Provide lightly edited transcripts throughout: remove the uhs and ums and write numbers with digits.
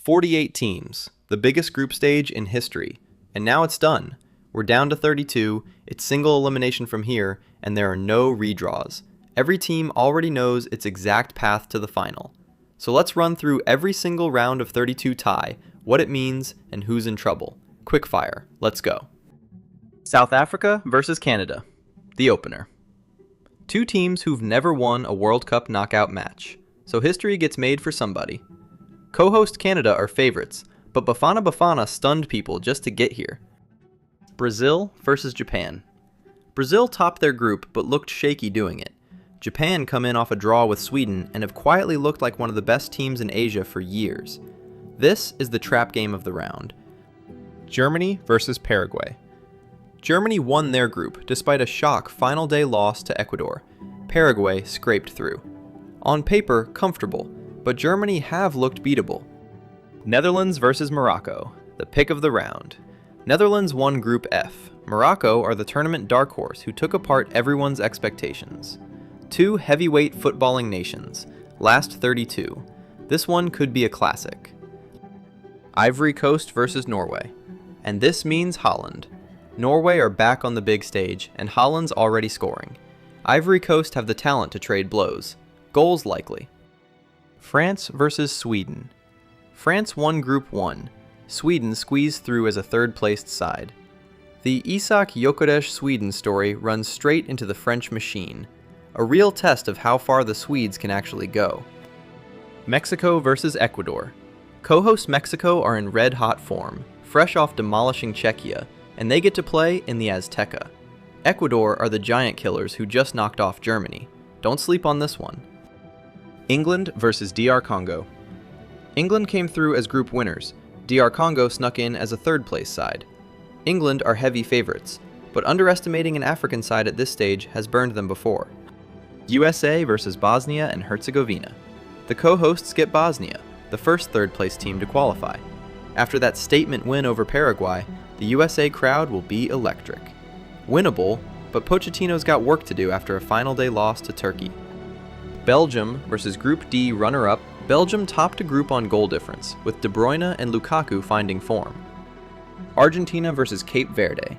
48 teams, the biggest group stage in history. And now it's done. We're down to 32, it's single elimination from here, and there are no redraws. Every team already knows its exact path to the final. So let's run through every single round of 32 tie, what it means, and who's in trouble. Quickfire, let's go. South Africa versus Canada, the opener. Two teams who've never won a World Cup knockout match, so history gets made for somebody. Co-host Canada are favorites, but Bafana Bafana stunned people just to get here. Brazil versus Japan. Brazil topped their group but looked shaky doing it. Japan come in off a draw with Sweden and have quietly looked like one of the best teams in Asia for years. This is the trap game of the round. Germany versus Paraguay. Germany won their group despite a shock final day loss to Ecuador. Paraguay scraped through. On paper, comfortable, but Germany have looked beatable. Netherlands versus Morocco, the pick of the round. Netherlands won Group F. Morocco are the tournament dark horse who took apart everyone's expectations. Two heavyweight footballing nations, last 32. This one could be a classic. Ivory Coast versus Norway. And this means Holland. Norway are back on the big stage, and Holland's already scoring. Ivory Coast have the talent to trade blows. Goals likely. France versus Sweden. France won Group 1. Sweden squeezed through as a third-placed side. The Isak Gyökeres Sweden story runs straight into the French machine, a real test of how far the Swedes can actually go. Mexico versus Ecuador. Co-host Mexico are in red-hot form, fresh off demolishing Czechia, and they get to play in the Azteca. Ecuador are the giant killers who just knocked off Germany. Don't sleep on this one. England versus DR Congo. England came through as group winners. DR Congo snuck in as a third-place side. England are heavy favorites, but underestimating an African side at this stage has burned them before. USA versus Bosnia and Herzegovina. The co-hosts get Bosnia, the first third-place team to qualify. After that statement win over Paraguay, the USA crowd will be electric. Winnable, but Pochettino's got work to do after a final day loss to Turkey. Belgium versus Group D runner-up. Belgium topped a group on goal difference, with De Bruyne and Lukaku finding form. Argentina versus Cape Verde.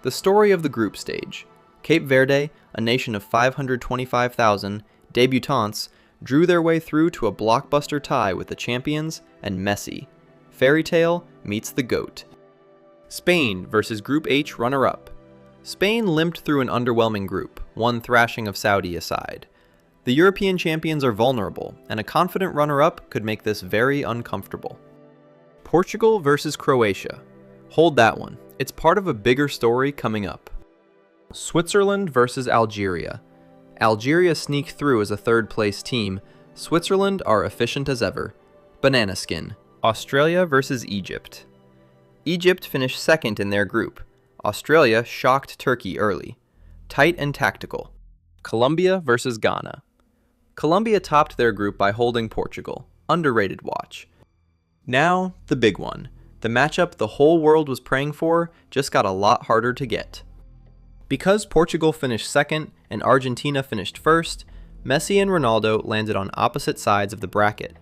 The story of the group stage. Cape Verde, a nation of 525,000 debutants, drew their way through to a blockbuster tie with the champions and Messi. Fairy tale meets the GOAT. Spain versus Group H runner-up. Spain limped through an underwhelming group, one thrashing of Saudi aside. The European champions are vulnerable, and a confident runner-up could make this very uncomfortable. Portugal versus Croatia. Hold that one. It's part of a bigger story coming up. Switzerland versus Algeria. Algeria sneaked through as a third-place team. Switzerland are efficient as ever. Banana skin. Australia versus Egypt. Egypt finished second in their group. Australia shocked Turkey early. Tight and tactical. Colombia versus Ghana. Colombia topped their group by holding Portugal. Underrated watch. Now, the big one. The matchup the whole world was praying for just got a lot harder to get. Because Portugal finished second and Argentina finished first, Messi and Ronaldo landed on opposite sides of the bracket.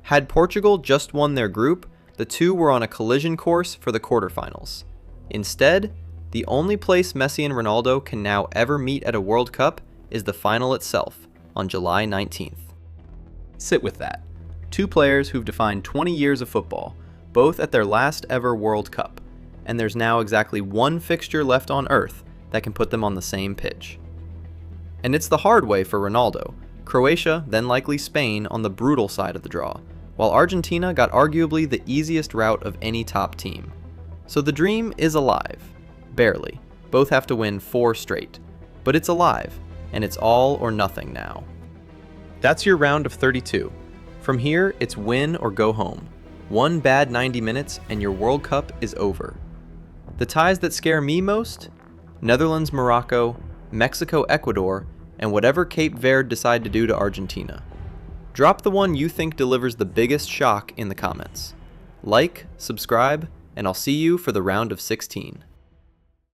Had Portugal just won their group, the two were on a collision course for the quarterfinals. Instead, the only place Messi and Ronaldo can now ever meet at a World Cup is the final itself, on July 19th. Sit with that. Two players who've defined 20 years of football, both at their last ever World Cup, and there's now exactly one fixture left on Earth that can put them on the same pitch. And it's the hard way for Ronaldo. Croatia, then likely Spain, on the brutal side of the draw, while Argentina got arguably the easiest route of any top team. So the dream is alive. Barely. Both have to win 4 straight. But it's alive, and it's all or nothing now. That's your round of 32. From here, it's win or go home. One bad 90 minutes and your World Cup is over. The ties that scare me most? Netherlands, Morocco, Mexico, Ecuador, and whatever Cape Verde decide to do to Argentina. Drop the one you think delivers the biggest shock in the comments. Like, subscribe, and I'll see you for the round of 16.